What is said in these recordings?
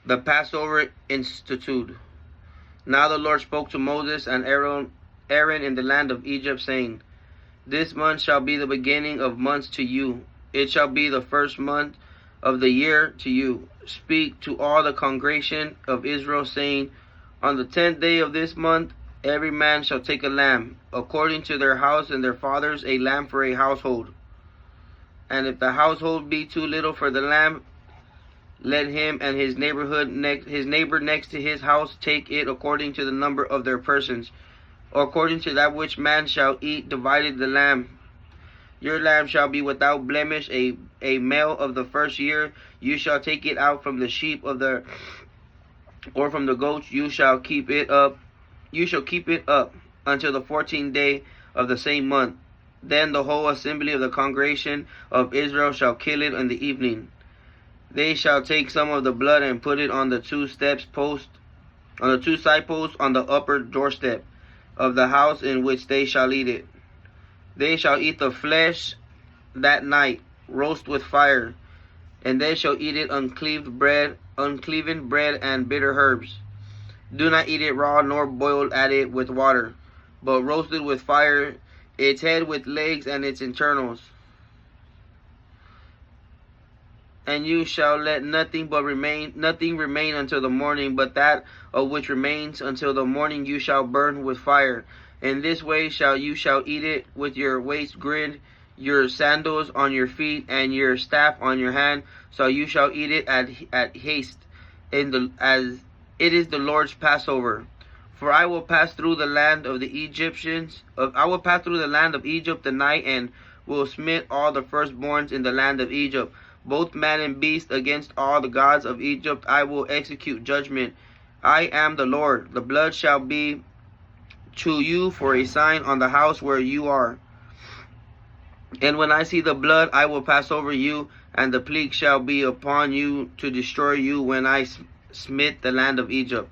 The Passover Institute. Now the Lord spoke to Moses and Aaron in the land of Egypt, saying, This month shall be the beginning of months to you. It shall be the first month of the year to you. Speak to all the congregation of Israel, saying, On the 10th day of this month, every man shall take a lamb, according to their house and their fathers, a lamb for a household. And if the household be too little for the lamb, let him and his neighbor next to his house take it according to the number of their persons, or according to that which man shall eat, divided the lamb. Your lamb shall be without blemish, a male of the first year. You shall take it out from the sheep or from the goats. You shall keep it up until the 14th day of the same month. Then the whole assembly of the congregation of Israel shall kill it in the evening. They shall take some of the blood and put it on the two side posts on the upper doorstep of the house in which they shall eat it. They shall eat the flesh that night, roast with fire, and they shall eat it uncleaved bread and bitter herbs. Do not eat it raw, nor boil at it with water, but roast it with fire, its head with legs and its internals. And you shall let nothing remain until the morning, but that of which remains until the morning you shall burn with fire. In this way you shall eat it with your waist girded, your sandals on your feet, and your staff on your hand. So you shall eat it at haste, as it is the Lord's Passover. For I will pass through the land of the Egyptians. I will pass through the land of Egypt the night, and will smite all the firstborns in the land of Egypt, both man and beast. Against all the gods of Egypt I will execute judgment. I am the Lord. The blood shall be to you for a sign on the house where you are. And when I see the blood, I will pass over you, and the plague shall be upon you to destroy you when I smite the land of Egypt.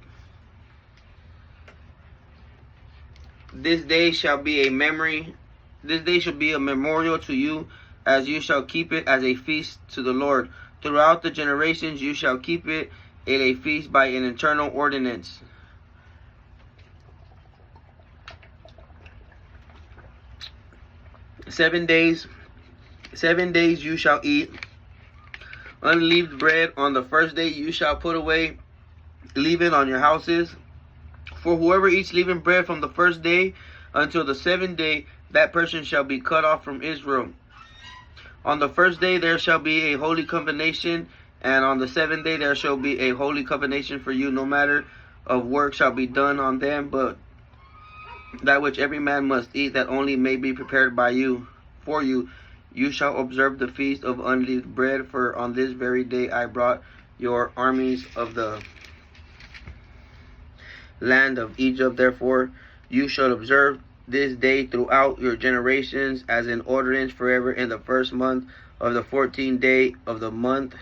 This day shall be a memory. This day shall be a memorial to you, as you shall keep it as a feast to the Lord. Throughout the generations you shall keep it a feast by an eternal ordinance. Seven days you shall eat unleavened bread. On the first day you shall put away leaven on your houses. For whoever eats leavened bread from the first day until the 7th day, that person shall be cut off from Israel. On the first day there shall be a holy convocation, and on the 7th day there shall be a holy convocation for you. No matter of work shall be done on them, but that which every man must eat, that only may be prepared by you. For you shall observe the feast of unleavened bread, for on this very day I brought your armies of the land of Egypt. Therefore you shall observe this day throughout your generations as an ordinance forever. In the first month of the 14th day of the month,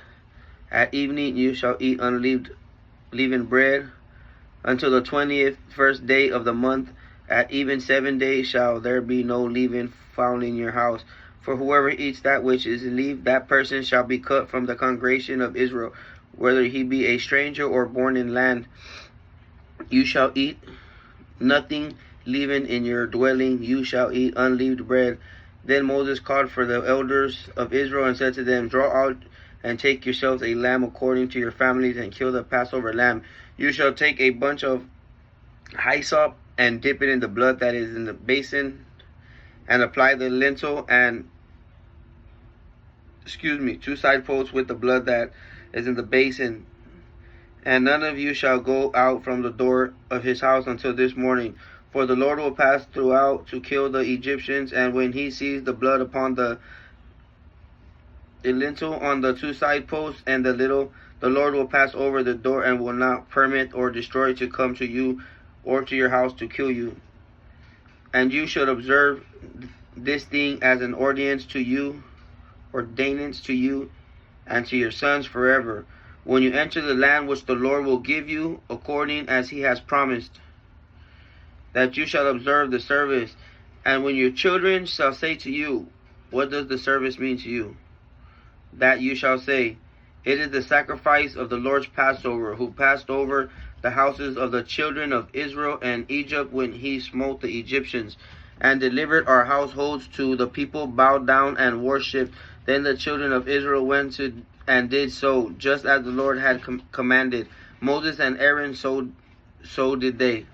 at evening you shall eat unleavened bread. Until the 21st day of the month, at even 7 days shall there be no leaven found in your house. For whoever eats that which is leavened, that person shall be cut from the congregation of Israel, whether he be a stranger or born in land. You shall eat nothing leavened in your dwelling. You shall eat unleavened bread. Then Moses called for the elders of Israel and said to them, Draw out and take yourselves a lamb according to your families, and kill the Passover lamb. You shall take a bunch of hyssop and dip it in the blood that is in the basin, and apply the lintel and two side posts with the blood that is in the basin. And none of you shall go out from the door of his house until this morning, for the Lord will pass throughout to kill the Egyptians. And when he sees the blood upon the lintel on the two side posts and the Lord will pass over the door and will not permit or destroy to come to you or to your house to kill you. And you should observe this thing as an ordinance to you, and to your sons forever, when you enter the land which the Lord will give you, according as he has promised, that you shall observe the service. And when your children shall say to you, What does the service mean to you? That you shall say, It is the sacrifice of the Lord's Passover, who passed over the houses of the children of Israel and Egypt when he smote the Egyptians, and delivered our households to the people, bowed down and worshipped. Then the children of Israel went to and did so, just as the Lord had commanded Moses and Aaron, so did they.